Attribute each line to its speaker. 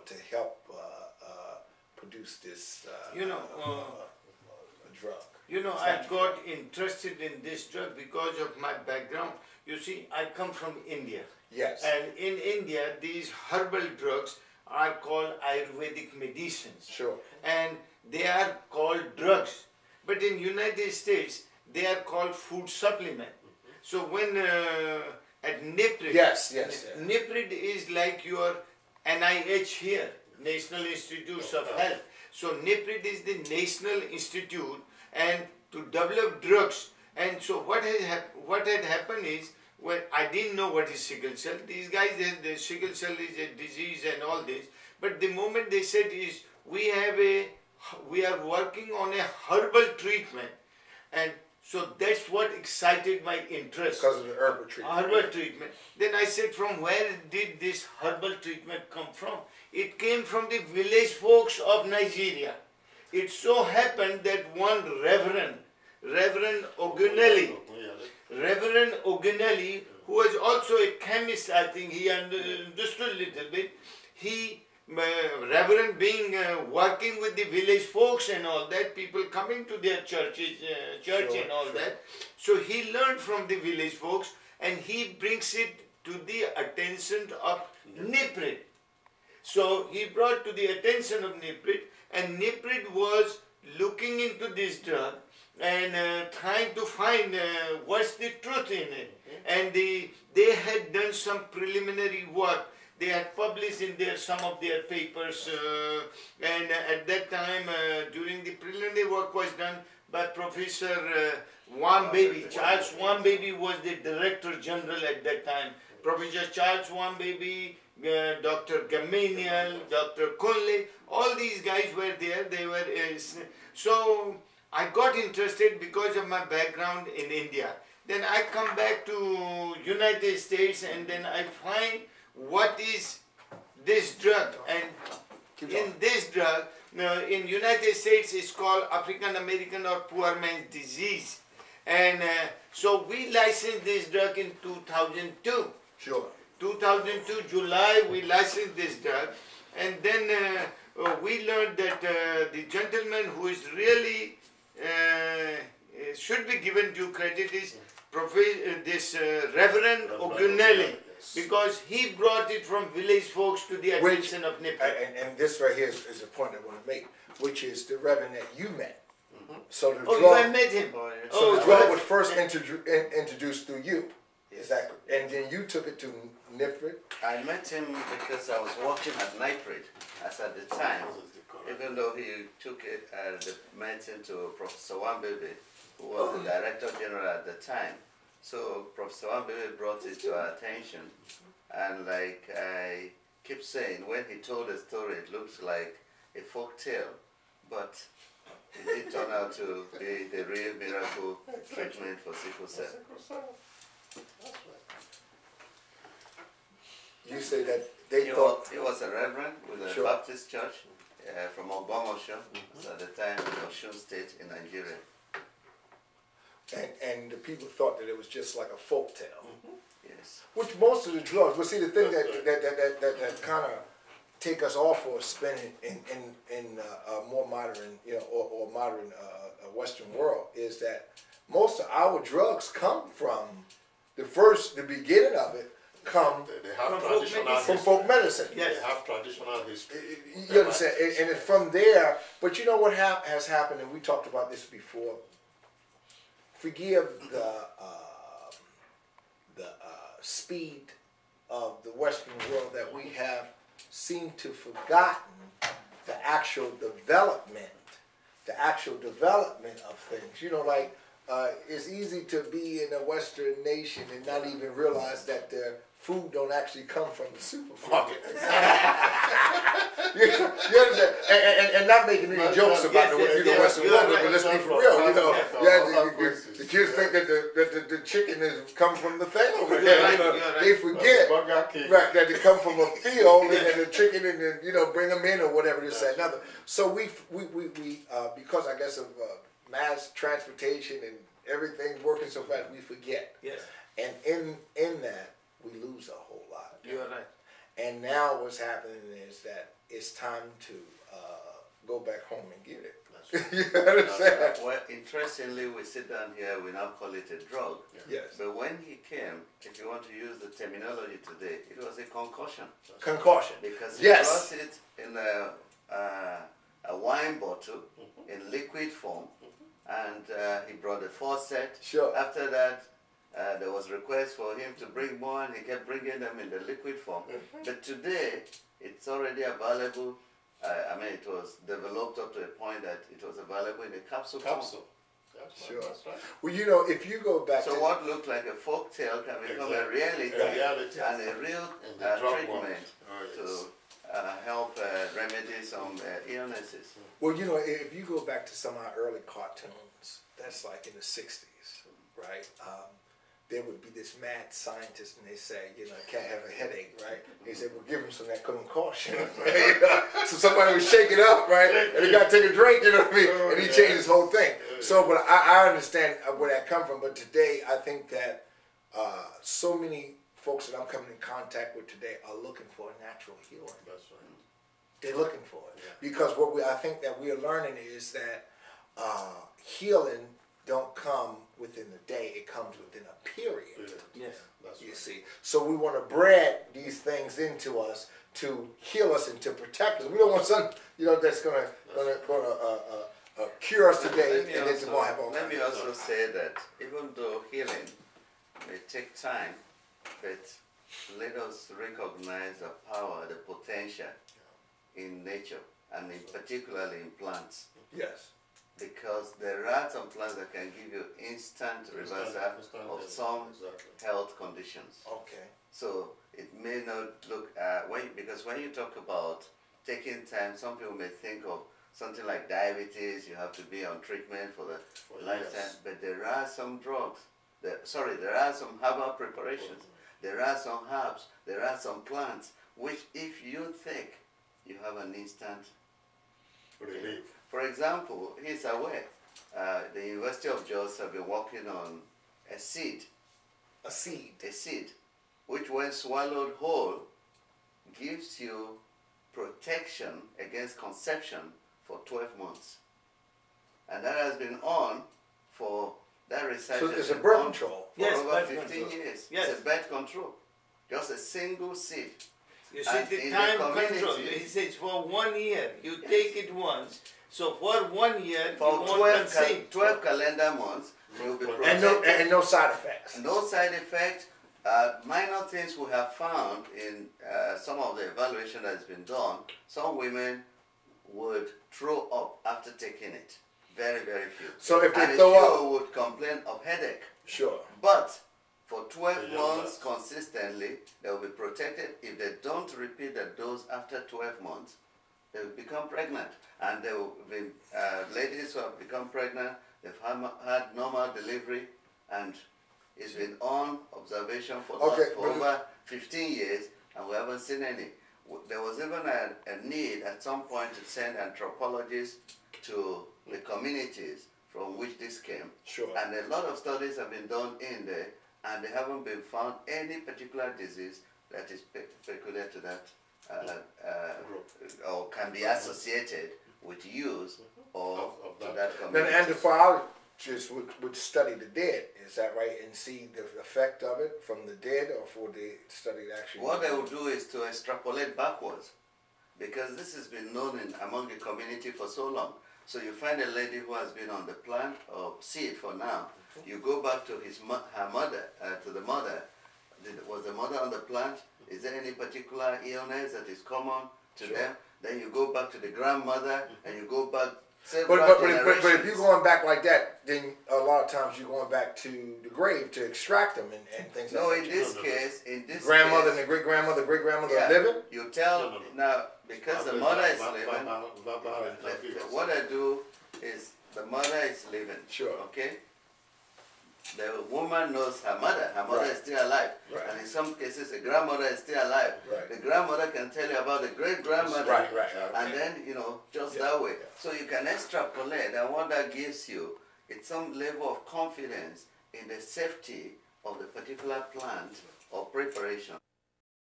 Speaker 1: to help produce this drug?
Speaker 2: You know, I got interested in this drug because of my background. You see, I come from India.
Speaker 1: Yes.
Speaker 2: And in India, these herbal drugs are called Ayurvedic medicines.
Speaker 1: Sure.
Speaker 2: And they are called drugs. But in United States, they are called food supplement. So when at NIPRID, NIPRID is like your NIH here, National Institutes of Health. So NIPRID is the National Institute and to develop drugs. And so what had happened is, well, I didn't know what is sickle cell. These guys, the sickle cell is a disease and all this. But the moment they said is, we are working on a herbal treatment. And so that's what excited my interest.
Speaker 1: Because of the herbal treatment.
Speaker 2: Herbal treatment. Then I said, from where did this herbal treatment come from? It came from the village folks of Nigeria. It so happened that one Reverend Ogunelli, who was also a chemist, I think he understood a little bit. Reverend being working with the village folks and all that, people coming to their churches, and all that. So he learned from the village folks and he brings it to the attention of NIPRID. So he brought to the attention of NIPRID, and NIPRID was looking into this drug and trying to find what's the truth in it. And they had done some preliminary work. They had published in there some of their papers, and at that time, during the preliminary work was done by Professor Wambaby. Charles Wambaby was the Director General at that time. Professor Charles Wambaby, Dr. Gamaniel, Dr. Conley, all these guys were there. They were so I got interested because of my background in India. Then I come back to United States and then I find what is this drug. And in this drug, in United States it's called African American or poor man's disease. And so we licensed this drug in 2002.
Speaker 1: Sure.
Speaker 2: 2002 July we licensed this drug, and then we learned that the gentleman who is really should be given due credit is Reverend Ogunelli, because he brought it from village folks to the attention of NIPRID.
Speaker 1: And this right here is a point I want to make, which is the Reverend that you met. So the
Speaker 2: drug,
Speaker 1: you
Speaker 2: met him.
Speaker 1: So the drug was first introduced through you. Is that, and then you took it to NIPRID?
Speaker 3: I met him because I was working at NIPRID as at the time, even though he took it the medicine to Professor Wambaby, who was the Director General at the time. So Professor Wambaby brought it to our attention, and like I keep saying, when he told the story, it looks like a folk tale, but it did turn out to be the real miracle treatment for sickle cell.
Speaker 1: You say that they thought...
Speaker 3: He was a reverend with a Baptist church from Ogbomosho, at the time in Osun State in Nigeria.
Speaker 1: And the people thought that it was just like a folk tale.
Speaker 3: Yes.
Speaker 1: Which most of the drugs, but see the thing that kind of take us off for a spin in a more modern, or modern Western world is that most of our drugs come from the beginning of it come from folk medicine.
Speaker 4: Yes. They have traditional history.
Speaker 1: You understand? And it's from there, but you know what has happened, and we talked about this before. Forgive the speed of the Western world that we have seemed to forgotten the actual development of things. You know, like it's easy to be in a Western nation and not even realize that their food don't actually come from the supermarket. you understand? And not making any jokes about the Western world, but let's be for real. The kids think that the chicken is come from the thing over there. They forget that they come from a field and then the chicken and then bring them in or whatever this and another. So we because I guess of mass transportation and everything working so fast, we forget.
Speaker 2: Yes.
Speaker 1: And in that we lose a whole lot.
Speaker 2: You're right.
Speaker 1: And now what's happening is that it's time to go back home and get it.
Speaker 4: That's
Speaker 1: You understand?
Speaker 3: Well, interestingly, we sit down here, we now call it a drug.
Speaker 1: Yes.
Speaker 3: But when he came, if you want to use the terminology today, it was a concussion.
Speaker 1: Concussion.
Speaker 3: Because he
Speaker 1: Yes.
Speaker 3: brought it in a wine bottle in liquid form, and he brought a faucet.
Speaker 1: Sure.
Speaker 3: After that, there was request for him to bring more, and he kept bringing them in the liquid form. But today, it's already available. I mean, it was developed up to a point that it was available in a capsule form.
Speaker 4: Capsule. That's
Speaker 1: Sure.
Speaker 4: That's right.
Speaker 1: Well, you know, if you go back
Speaker 3: So
Speaker 1: to
Speaker 3: what looked like a folk tale can become a reality,
Speaker 4: A reality.
Speaker 3: and a real
Speaker 4: And the drug
Speaker 3: treatment
Speaker 4: world.
Speaker 3: to help remedy some illnesses.
Speaker 1: well, you know, if you go back to some of our early cartoons, that's like in the 60s, right? There would be this mad scientist, and they say, you know, cat have a headache, right? He said, well, give him some of that concussion. So somebody would shake it up, right? And he got to take a drink, you know what I mean? And he changed his whole thing. So, but I understand where that come from. But today, I think that so many folks that I'm coming in contact with today are looking for a natural healing.
Speaker 4: That's right.
Speaker 1: They're looking for it. Because what I think that we're learning is that healing don't come within the day, it comes within a period.
Speaker 2: Yes.
Speaker 4: That's
Speaker 1: You
Speaker 4: right.
Speaker 1: see, so we want to bred these things into us to heal us and to protect us. We don't want something, you know, that's gonna cure us today, and then tomorrow have all
Speaker 3: Let me
Speaker 1: kinds of
Speaker 3: also say that even though healing may take time, but let us recognize the power, the potential in nature, and particularly in plants.
Speaker 1: Yes.
Speaker 3: Because there are some plants that can give you instant reversal of some health conditions.
Speaker 1: Okay.
Speaker 3: So it may not look because when you talk about taking time, some people may think of something like diabetes. You have to be on treatment for the lifetime.
Speaker 4: Yes.
Speaker 3: But there are some drugs. There are some herbal preparations. There are some herbs. There are some plants which, if you take, you have an instant
Speaker 4: Relief.
Speaker 3: For example, he's aware the University of Jos have been working on a seed,
Speaker 1: A seed.
Speaker 3: which when swallowed whole gives you protection against conception for 12 months. And that has been on for, that research
Speaker 1: So
Speaker 3: has
Speaker 1: it's a
Speaker 3: been
Speaker 1: birth
Speaker 3: on
Speaker 1: control.
Speaker 3: for
Speaker 2: Yes,
Speaker 3: over
Speaker 2: birth
Speaker 3: 15
Speaker 2: control.
Speaker 3: years.
Speaker 2: Yes.
Speaker 3: It's a birth control. Just a single seed.
Speaker 2: You see,
Speaker 3: And
Speaker 2: the
Speaker 3: in
Speaker 2: time
Speaker 3: the
Speaker 2: control,
Speaker 3: community-
Speaker 2: he says for 1 year, you take it once. So for 1 year,
Speaker 3: For
Speaker 2: you won't conceive.
Speaker 3: 12 calendar months, you'll be
Speaker 1: And
Speaker 3: protected.
Speaker 1: no side effects.
Speaker 3: No side effect. Minor things we have found in some of the evaluation that has been done. Some women would throw up after taking it. Very, very few.
Speaker 1: So if they
Speaker 3: and
Speaker 1: throw
Speaker 3: a few
Speaker 1: up,
Speaker 3: would complain of headache.
Speaker 1: sure.
Speaker 3: But for 12
Speaker 4: The young
Speaker 3: months
Speaker 4: ones.
Speaker 3: consistently, they will be protected. If they don't repeat the dose after 12 months, they will become pregnant. And there will be ladies who have become pregnant, they've had normal delivery, and it's been on observation for over 15 years, and we haven't seen any. There was even a need at some point to send anthropologists to the communities from which this came.
Speaker 1: Sure.
Speaker 3: And a lot of studies have been done in there, and they haven't been found any particular disease that is peculiar to that or can be associated with use or
Speaker 4: Of
Speaker 3: to
Speaker 4: that.
Speaker 3: that
Speaker 1: Then
Speaker 3: community.
Speaker 1: anthropologists would study the dead, is that right? And see the effect of it from the dead, or for the study that actually.
Speaker 3: What they will do is to extrapolate backwards, because this has been known among the community for so long. So you find a lady who has been on the plant or seed for now. You go back to her mother, to the mother. Was the mother on the plant? Is there any particular illness that is common to them? Then you go back to the grandmother, and you go back several generations.
Speaker 1: But if you're going back like that, then a lot of times you're going back to the grave to extract them and things
Speaker 3: No,
Speaker 1: like
Speaker 3: in
Speaker 1: that.
Speaker 3: this case,
Speaker 1: Grandmother and the great grandmother living?
Speaker 3: You tell now because the mother is living.
Speaker 4: living.
Speaker 3: What I do is the mother is living.
Speaker 1: Sure.
Speaker 3: Okay. The woman knows her mother. Her mother
Speaker 1: Right.
Speaker 3: is still alive.
Speaker 1: Right.
Speaker 3: And in some cases, the grandmother is still alive.
Speaker 1: Right.
Speaker 3: The grandmother can tell you about the great grandmother.
Speaker 1: Right.
Speaker 3: And then, just that way. So you can extrapolate, and what that gives you is some level of confidence in the safety of the particular plant or preparation.